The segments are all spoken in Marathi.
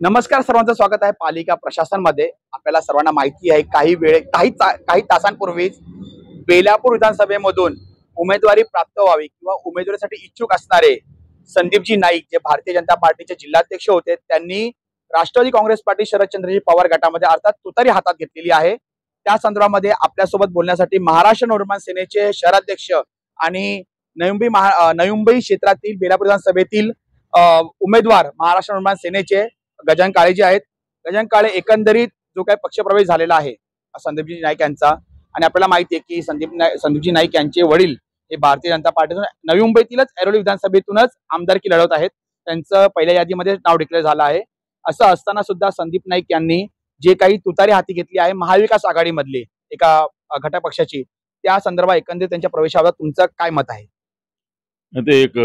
नमस्कार, सर्वांचं स्वागत आहे पालिका प्रशासनमध्ये। आपल्याला सर्वांना माहिती आहे काही तासांपूर्वीच बेलापूर विधानसभेमधून उमेदवारी प्राप्त व्हावी किंवा उमेदवारीसाठी इच्छुक असणारे संदीपजी नाईक जे भारतीय जनता पार्टीचे जिल्हाध्यक्ष होते, त्यांनी राष्ट्रवादी काँग्रेस पार्टी शरदचंद्रजी पवार गटामध्ये अर्थात तुतारी हातात घेतलेली आहे। त्या संदर्भामध्ये आपल्यासोबत बोलण्यासाठी महाराष्ट्र नवनिर्माण सेनेचे शहराध्यक्ष आणि नवी मुंबई क्षेत्रातील बेलापूर विधानसभेतील उमेदवार महाराष्ट्र नवनिर्माण सेनेचे गजानन काळेजी आहेत। गजानन काळे, एकंदरीत जो काही पक्षप्रवेश झालेला आहे संदीपजी नाईक यांचा, आणि आपल्याला माहिती आहे की संदीपजी नाईक यांचे वडील हे भारतीय जनता पार्टीतून नवी मुंबईतीलच ऐरोली विधानसभेतूनच आमदारकी लढवत आहेत। त्यांचं पहिल्या यादीमध्ये नाव डिक्लेअर झालं आहे। असं असताना सुद्धा संदीप नाईक यांनी जे काही तुतारी हाती घेतली आहे महाविकास आघाडीमधली एका घटक पक्षाची, त्या संदर्भात एकंदरीत त्यांच्या प्रवेशावर तुमचं काय मत आहे? ते एक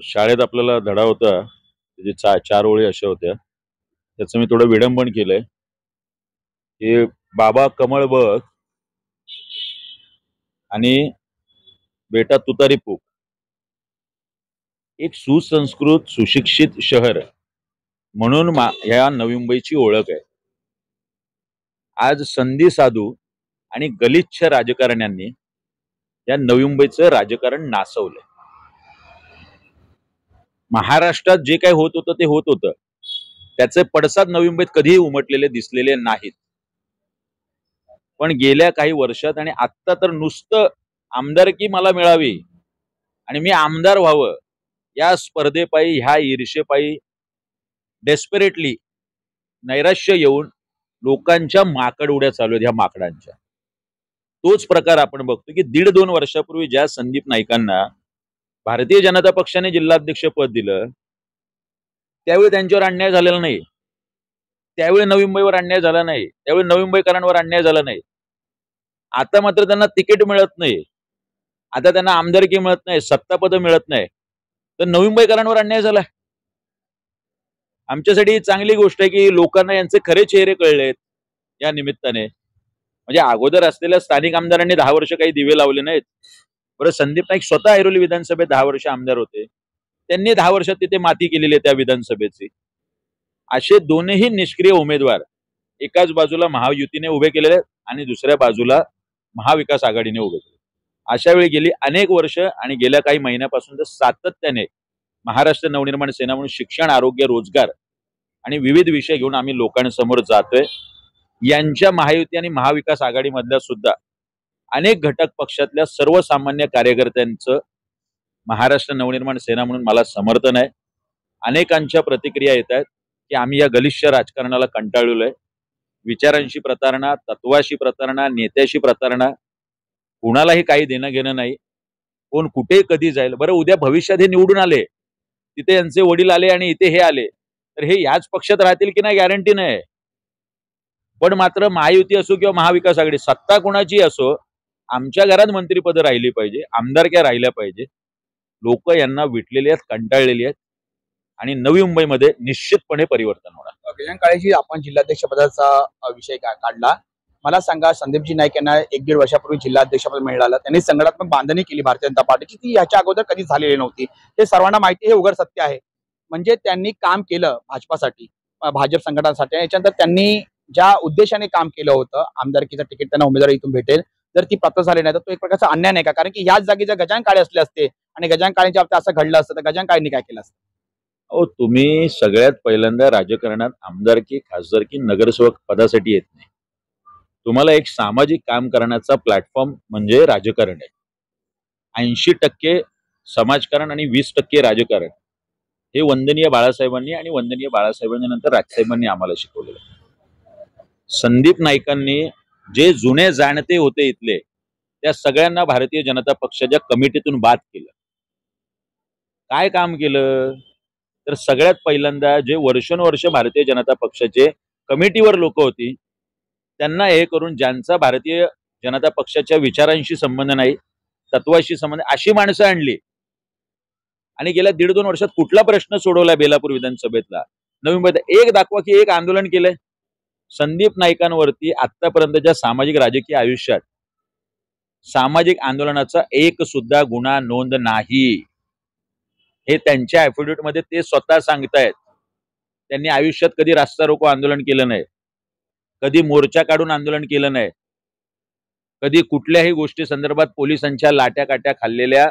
शाळेत आपल्याला धडा होता, त्याचे चार ओळी अशा होत्या, त्याचं मी थोडं विडंबन केलंय की बाबा कमळ बघ आणि बेटा तुतारी फूक। एक सुसंस्कृत सुशिक्षित शहर म्हणून या नवी मुंबईची ओळख आहे। आज संधी साधू आणि गलिच्छ राजकारण्यांनी या नवी मुंबईचं राजकारण नासवलंय। महाराष्ट्रात जे काही होत होतं ते होत होतं, त्याचे पडसाद नवी मुंबईत कधीही उमटलेले दिसलेले नाहीत। पण गेल्या काही वर्षात आणि आत्ता तर नुसतं आमदारकी मला मिळावी आणि मी आमदार व्हावं या स्पर्धेपायी, ह्या ईर्षेपायी डेस्परेटली नैराश्य येऊन लोकांच्या माकड उड्या चालू आहेत ह्या माकडांच्या। तोच प्रकार आपण बघतो की 1.5-2 वर्षापूर्वी ज्या संदीप नाईकांना भारतीय जनता पक्षाने जिल्हाध्यक्ष पद दिलं, त्यावेळी त्यांच्यावर अन्याय झालेला नाही, त्यावेळी नवी मुंबईवर अन्याय झाला नाही, त्यावेळी नवी मुंबईकरांवर अन्याय झाला नाही। आता मात्र त्यांना तिकीट मिळत नाही, आता त्यांना आमदारकी मिळत नाही, सत्तापद मिळत नाही, तर नवी मुंबईकरांवर अन्याय झाला। आमच्यासाठी ही चांगली गोष्ट आहे की लोकांना यांचे खरे चेहरे कळलेत या निमित्ताने। म्हणजे अगोदर असलेल्या स्थानिक आमदारांनी 10 वर्ष काही दिवे लावले नाहीत। बरं, संदीप नाईक स्वतः ऐरोली विधानसभेत 10 वर्ष आमदार होते, त्यांनी 10 वर्षात तिथे माती केलेली आहे त्या विधानसभेची। असे दोनही निष्क्रिय उमेदवार एकाच बाजूला महायुतीने उभे केलेले आणि दुसऱ्या बाजूला महाविकास आघाडीने उभे केले। अशा वेळी गेली अनेक वर्ष आणि गेल्या काही महिन्यापासून तर सातत्याने महाराष्ट्र नवनिर्माण सेना म्हणून शिक्षण, आरोग्य, रोजगार आणि विविध विषय घेऊन आम्ही लोकांसमोर जातोय। यांच्या महायुती आणि महाविकास आघाडीमधल्या सुद्धा अनेक घटक पक्षातल्या सर्वसामान्य कार्यकर्त्यांचं महाराष्ट्र नवनिर्माण सेना म्हणून मला समर्थन आहे। अनेकांच्या प्रतिक्रिया येत आहेत की आम्ही या गलिच्छ राजकारणाला कंटाळलोय। विचारांशी प्रतारणा, तत्वाशी प्रतारणा, नेत्याशी प्रतारणा, कुणालाही काही देणं घेणं नाही, कोण कुठे कधी जाईल। बरं, उद्या भविष्यात हे निवडून आले, तिथे यांचे वडील आले आणि इथे हे आले, तर हे याच पक्षात राहतील की नाही गॅरंटी नाही। पण मात्र महायुती असो किंवा महाविकास आघाडी, सत्ता कोणाची असो, आमच्या घरात मंत्रीपद राहिली पाहिजे, आमदारक्या राहिल्या पाहिजे। लोक यांना विटलेली आहेत, कंटाळलेली आहेत आणि नवी मुंबईमध्ये निश्चितपणे परिवर्तन होणार। गजानन काळेजी, आपण जिल्हाध्यक्ष पदाचा विषय काढला, मला सांगा, संदीपजी नाईक यांना 1-1.5 वर्षापूर्वी जिल्हाध्यक्षपद मिळालं, त्यांनी संघटनात्मक बांधणी केली भारतीय जनता पार्टीची, ती याच्या अगोदर कधी झालेली नव्हती। हे सर्वांना माहिती, हे उघड सत्य आहे। म्हणजे त्यांनी काम केलं भाजपासाठी, भाजप संघटनासाठी। याच्यानंतर त्यांनी ज्या उद्देशाने काम केलं होतं, आमदारकीचं तिकीट त्यांना उमेदवारी इथून भेटेल, जर ती प्राप्त झाली नाही तर तो एक प्रकारचा अन्याय नाही का? कारण की याच जागी जर गजानन काळे असले असते आणि गजानन काळेंच्या बाबतीत असं घडलं असतं तर गजानन काळेंनी काय केलं असतं? अहो, तुम्ही सगळ्यात पहिल्यांदा राजकारणात आमदारकी, खासदारकी, नगरसेवक पदासाठी येत नाही। तुम्हाला एक सामाजिक काम करण्याचा प्लॅटफॉर्म म्हणजे राजकारण आहे। 80% समाजकारण आणि 20% राजकारण, हे वंदनीय बाळासाहेबांनी आणि वंदनीय बाळासाहेबांच्या नंतर राजसाहेबांनी आम्हाला शिकवलेलं आहे। संदीप नाईकांनी जे जुने जाणते होते इथले, त्या सगळ्यांना भारतीय जनता पक्षाच्या कमिटीतून बाद केलं। काय काम केलं तर सगळ्यात पहिल्यांदा जे वर्षानुवर्ष भारतीय जनता पक्षाचे कमिटीवर लोक होती, त्यांना हे करून ज्यांचा भारतीय जनता पक्षाच्या विचारांशी संबंध नाही, तत्वाशी संबंध, अशी माणसं आणली आणि गेल्या 1.5-2 वर्षात कुठला प्रश्न सोडवला बेलापूर विधानसभेतला? नवी मुंबईत एक दाखवा की एक आंदोलन केलंय? संदीप नाईकांवरती आतापर्यंतच्या सामाजिक राजकीय आयुष्यात सामाजिक आंदोलनाचा एक सुद्धा गुन्हा नोंद नाही, हे त्यांच्या ऍफिडेव्हिट मध्ये ते स्वतः सांगतायत। त्यांनी आयुष्यात कधी रास्ता रोको आंदोलन केलं नाही, कधी मोर्चा काढून आंदोलन केलं नाही, कधी कुठल्याही गोष्टी संदर्भात पोलिसांच्या लाट्या काट्या खाल्लेल्या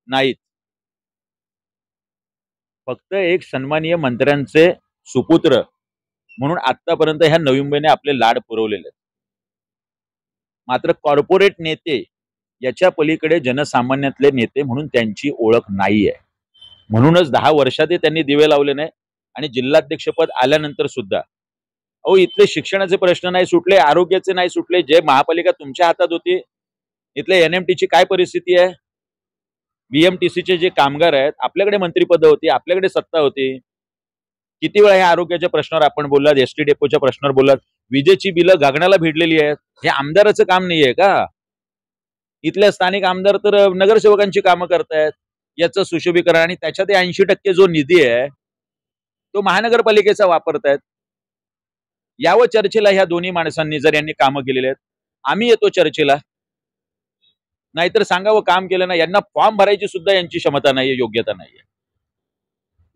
नाहीत. फक्त एक सन्माननीय मंत्र्यांचे सुपुत्र म्हणून आतापर्यंत ह्या नवी मुंबईने आपले लाड पुरवलेले आहेत. मात्र कॉर्पोरेट नेते याच्या पलीकडे जनसामान्यातले नेते म्हणून त्यांची ओळख नाहीये. म्हणूनच 10 वर्षातही त्यांनी दिवे लावले नाही. आणि जिल्हाध्यक्षपद आल्यानंतर सुद्धा अहो इथले शिक्षणाचे प्रश्न नाही सुटले, आरोग्याचे नाही सुटले. जे महापालिका तुमच्या हातात होती, इथले एनएमटीची काय परिस्थिती आहे, बीएमटीसीचे जे कामगार आहेत, आपल्याकडे मंत्रिपद होती, आपल्याकडे सत्ता होती. किती वेळा या आरोग्याच्या प्रश्नावर आपण बोललात, एसटी डेपोच्या प्रश्नावर बोललात. विजेची बिलं गगनाला भिडलेली आहेत. हे आमदाराचं काम नाहीये का? इथल्या स्थानिक आमदार तर नगरसेवकांची कामं करतायत याचं सुशोभीकरण, आणि त्याच्यात 80% जो निधी आहे तो महानगरपालिकेचा वापरतायत. यावं चर्चेला ह्या दोन्ही माणसांनी जर यांनी कामं केलेली आहेत. आम्ही येतो चर्चेला, नाहीतर सांगावं काम केलं ना. यांना फॉर्म भरायची सुद्धा यांची क्षमता नाहीये, योग्यता नाहीये.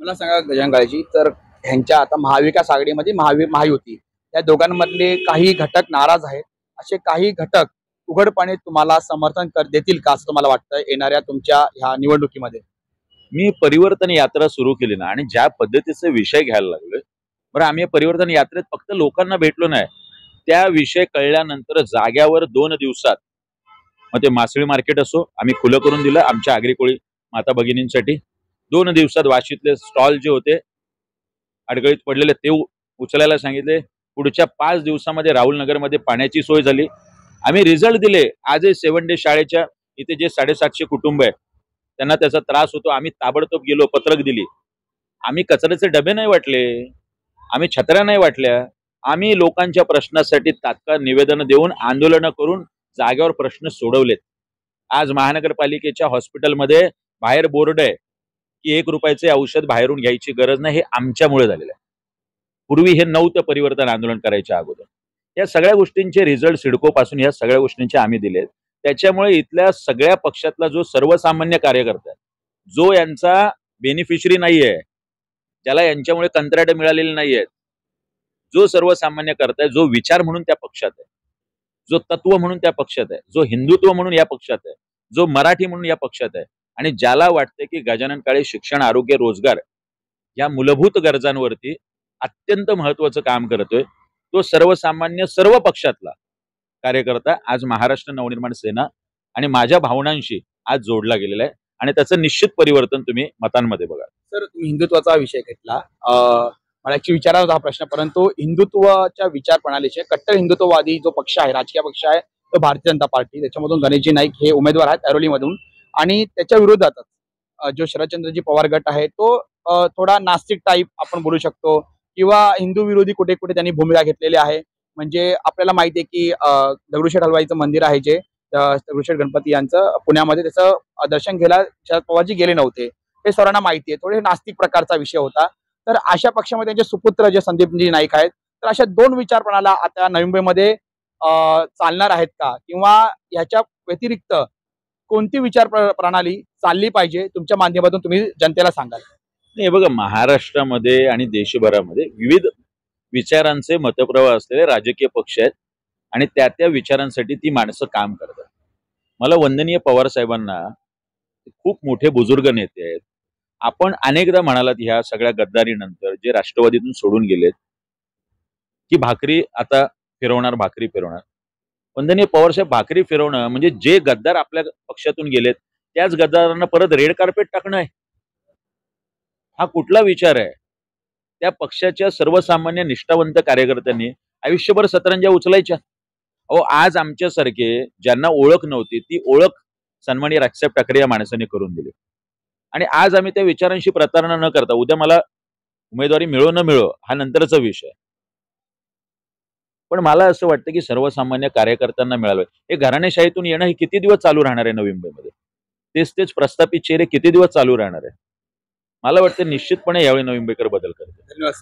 मला सांगा गजानन काळेजी, तर ह्यांच्या आता महाविकास आघाडीमध्ये महायुती या दोघांमधले काही घटक नाराज आहेत. असे काही घटक उघडपणे तुम्हाला समर्थन देतील का असं तुम्हाला वाटतं येणाऱ्या तुमच्या ह्या निवडणुकीमध्ये? मी परिवर्तन यात्रा सुरू केली ना, आणि ज्या पद्धतीचे विषय घ्यायला लागले, बरं आम्ही परिवर्तन यात्रेत फक्त लोकांना भेटलो नाही, त्या विषय कळल्यानंतर जाग्यावर 2 दिवसात, मग ते मासळी मार्केट असो, आम्ही खुलं करून दिलं आमच्या आगरी-कोळी माता भगिनींसाठी. 2 दिवसात वाशीतले स्टॉल जे होते अडगळीत पडलेले ते उचलायला सांगितले. पुढच्या 5 दिवसामध्ये राहुल नगरमध्ये पाण्याची सोय झाली. आम्ही रिझल्ट दिले. आजही 7 डे शाळेच्या इथे जे 750 कुटुंब आहे त्यांना त्याचा त्रास होतो. आम्ही ताबडतोब गेलो, पत्रक दिली. आम्ही कचऱ्याचे डबे नाही वाटले, आम्ही छत्र्या नाही वाटल्या. आम्ही लोकांच्या प्रश्नासाठी तात्काळ निवेदन देऊन, आंदोलनं करून जागेवर प्रश्न सोडवलेत. आज महानगरपालिकेच्या हॉस्पिटलमध्ये बाहेर बोर्ड आहे की 1 रुपयाचे औषध बाहेरून घ्यायची गरज नाही. हे आमच्यामुळे झालेलं आहे. पूर्वी हे नव्हतं परिवर्तन आंदोलन करायच्या अगोदर. या सगळ्या गोष्टींचे रिझल्ट सिडको पासून या सगळ्या गोष्टींचे आम्ही दिलेत. त्याच्यामुळे इथल्या सगळ्या पक्षातला जो सर्वसामान्य कार्यकर्ता आहे, जो यांचा बेनिफिशरी नाहीये, ज्याला यांच्यामुळे कंत्राट मिळालेली नाहीयेत, जो सर्वसामान्य करताय, जो विचार म्हणून त्या पक्षात आहे, जो तत्व म्हणून त्या पक्षात आहे, जो हिंदुत्व म्हणून या पक्षात आहे, जो मराठी म्हणून या पक्षात आहे, आणि ज्याला वाटतंय की गजानन काळे शिक्षण, आरोग्य, रोजगार या मूलभूत गरजांवरती अत्यंत महत्वाचं काम करतोय, तो सर्वसामान्य सर्व पक्षातला कार्यकर्ता आज महाराष्ट्र नवनिर्माण सेना आणि माझ्या भावनांशी आज जोडला गेलेला आहे. आणि त्याचं निश्चित परिवर्तन तुम्ही मतांमध्ये बघा. सर, तुम्ही हिंदुत्वाचा विषय घेतला. मला ऍक्च्युअली विचारायचा होता हा प्रश्न, परंतु हिंदुत्वाच्या विचार प्रणालीचे कट्टर हिंदुत्ववादी जो पक्ष आहे, राजकीय पक्ष आहे, तो भारतीय जनता पार्टी, त्याच्यामधून गणेशजी नाईक हे उमेदवार आहेत ऐरोलीमधून. आणि त्याच्या विरोधातच जो शरदचंद्रजी पवार गट आहे तो थोडा नास्तिक टाईप आपण बोलू शकतो, किंवा हिंदू विरोधी कुठे कुठे त्यांनी भूमिका घेतलेली आहे. म्हणजे आपल्याला माहिती आहे की दगडूशेठ हलवाईचं मंदिर आहे, जे दगडूशेठ गणपती यांचं पुण्यामध्ये, त्याचं दर्शन घ्यायला शरद पवारजी गेले नव्हते, हे सर्वांना माहिती आहे. थोडे नास्तिक प्रकारचा विषय होता. तर अशा पक्षामध्ये त्यांचे सुपुत्र जे संदीपजी नाईक आहेत, तर अशा 2 विचार प्रणाला आता नवी मुंबईमध्ये चालणार आहेत का, किंवा ह्याच्या व्यतिरिक्त कोणती विचार प्रणाली चालली पाहिजे तुमच्या माध्यमातून तुम्ही जनतेला सांगाल? नाही बघा, महाराष्ट्रामध्ये आणि देशभरामध्ये विविध विचारांचे मतप्रवाह असलेले राजकीय पक्ष आहेत, आणि त्या विचारांसाठी ती माणसं काम करतात. मला वंदनीय पवार साहेबांना, खूप मोठे बुजुर्ग नेते आहेत. आपण अनेकदा म्हणालात ह्या सगळ्या गद्दारीनंतर जे राष्ट्रवादीतून सोडून गेलेत की भाकरी आता भाकरी फिरवणार. वंदनीय पवार साहेब, भाकरी फिरवणं म्हणजे जे गद्दार आपल्या पक्षातून गेलेत त्याच गद्दारांना परत रेड कार्पेट टाकणं आहे. हा कुठला विचार आहे? त्या पक्षाच्या सर्वसामान्य निष्ठावंत कार्यकर्त्यांनी आयुष्यभर सतरंज्या उचलायच्या. अहो, आज आमच्यासारखे ज्यांना ओळख नव्हती ती ओळख सन्माननीय राजसाहेब ठाकरे या माणसाने करून दिली. आणि आज आम्ही त्या विचारांशी प्रतारणा न करता, उद्या मला उमेदवारी मिळो न मिळो हा नंतरचा विषय, पण मला असं वाटतं की सर्वसामान्य कार्यकर्त्यांना मिळालं. हे घराणेशाहीतून येणं हे किती दिवस चालू राहणार आहे नवी मुंबईमध्ये? तेच प्रस्थापित चेहरे किती दिवस चालू राहणार आहे? मला वाटतं निश्चितपणे यावेळी नवी मुंबईकर बदल करतील. धन्यवाद.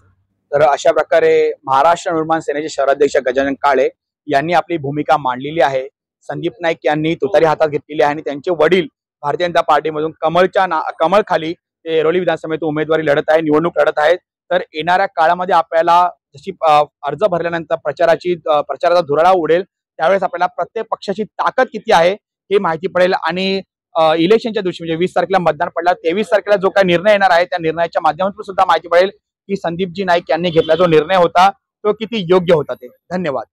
तर अशा प्रकारे महाराष्ट्र नवनिर्माण सेनेचे शहराध्यक्ष गजानन काळे यांनी आपली भूमिका मांडलेली आहे. संदीप नाईक यांनी तुतारी हातात घेतलेली आहे, आणि त्यांचे वडील भारतीय जनता पार्टीमधून कमळ खाली ते ऐरोली विधानसभेतून उमेदवारी लढत आहे, निवडणूक लढत आहेत. तर येणाऱ्या काळामध्ये आपल्याला जशी अर्ज भरल्यानंतर प्रचाराचा धुराळा उडेल, त्यावेळेस आपल्याला प्रत्येक पक्षाची ताकद किती आहे हे माहिती पडेल आणि इलेक्शनच्या दिवशी म्हणजे 20 तारखेला मतदान पडला, 23 तारखेला जो काही निर्णय येणार आहे त्या निर्णयाच्या माध्यमातून सुद्धा माहिती पडेल की संदीपजी नाईक यांनी घेतला जो निर्णय होता तो किती योग्य होता ते. धन्यवाद.